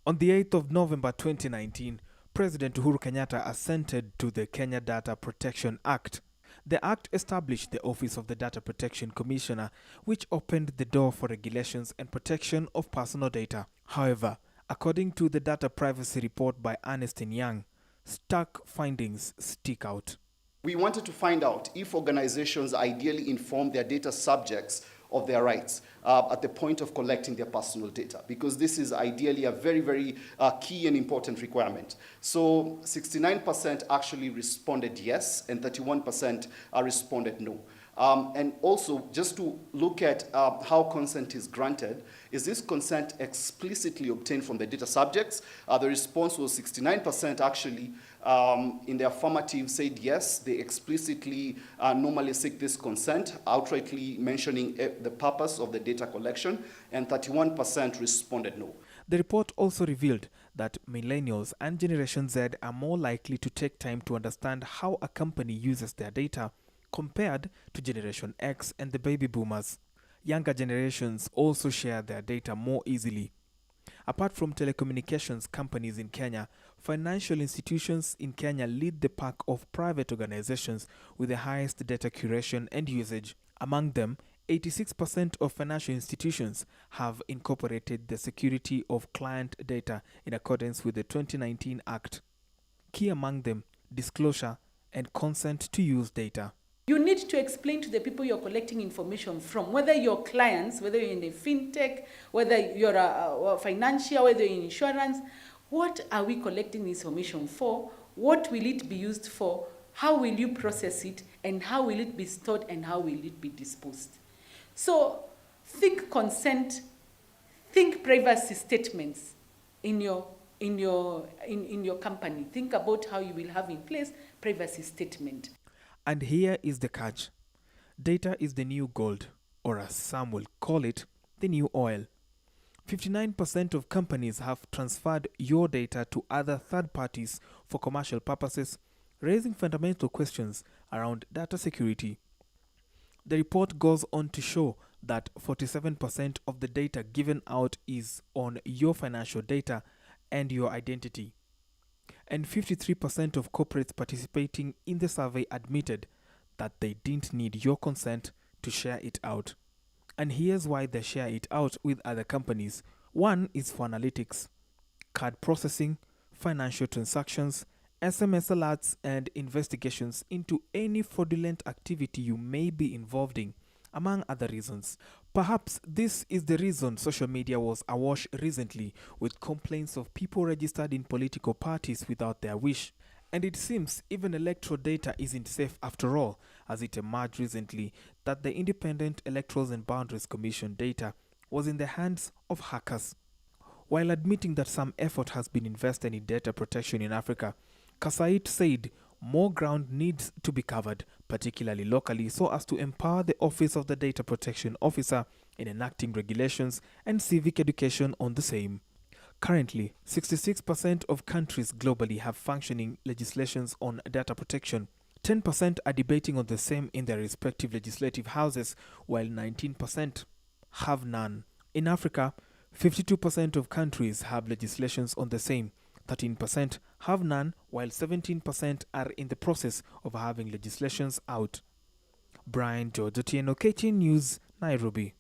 On the 8th of November 2019, President Uhuru Kenyatta assented to the Kenya Data Protection Act. The act established the Office of the Data Protection Commissioner, which opened the door for regulations and protection of personal data. However, according to the data privacy report by Ernst & Young, stark findings stick out. We wanted to find out if organizations ideally inform their data subjects of their rights at the point of collecting their personal data, because this is ideally a very, very key and important requirement. So 69% actually responded yes, and 31% responded no. And also, just to look at how consent is granted, is this consent explicitly obtained from the data subjects? The response was 69% actually in the affirmative said yes, they explicitly normally seek this consent, outrightly mentioning the purpose of the data collection, and 31% responded no. The report also revealed that millennials and Generation Z are more likely to take time to understand how a company uses their data compared to Generation X and the baby boomers. Younger generations also share their data more easily. Apart from telecommunications companies in Kenya, financial institutions in Kenya lead the pack of private organizations with the highest data curation and usage. Among them, 86% of financial institutions have incorporated the security of client data in accordance with the 2019 Act. Key among them, disclosure and consent to use data. You need to explain to the people you're collecting information from, whether you're clients, whether you're in a fintech, whether you're a financial, whether you're in insurance, what are we collecting this information for? What will it be used for? How will you process it? And how will it be stored? And how will it be disposed? So think consent, think privacy statements in your company. Think about how you will have in place privacy statement. And here is the catch. Data is the new gold, or as some will call it, the new oil. 59% of companies have transferred your data to other third parties for commercial purposes, raising fundamental questions around data security. The report goes on to show that 47% of the data given out is on your financial data and your identity. And 53% of corporates participating in the survey admitted that they didn't need your consent to share it out. And here's why they share it out with other companies. One is for analytics, card processing, financial transactions, SMS alerts, and investigations into any fraudulent activity you may be involved in, among other reasons. Perhaps this is the reason social media was awash recently with complaints of people registered in political parties without their wish. And it seems even electoral data isn't safe after all, as it emerged recently that the Independent Electorals and Boundaries Commission data was in the hands of hackers. While admitting that some effort has been invested in data protection in Africa, Kasait said more ground needs to be covered, particularly locally, so as to empower the Office of the Data Protection Officer in enacting regulations and civic education on the same. Currently, 66% of countries globally have functioning legislations on data protection. 10% are debating on the same in their respective legislative houses, while 19% have none. In Africa, 52% of countries have legislations on the same. 13% have none, while 17% are in the process of having legislations out. Brian George Ochieng, Ochieng News, Nairobi.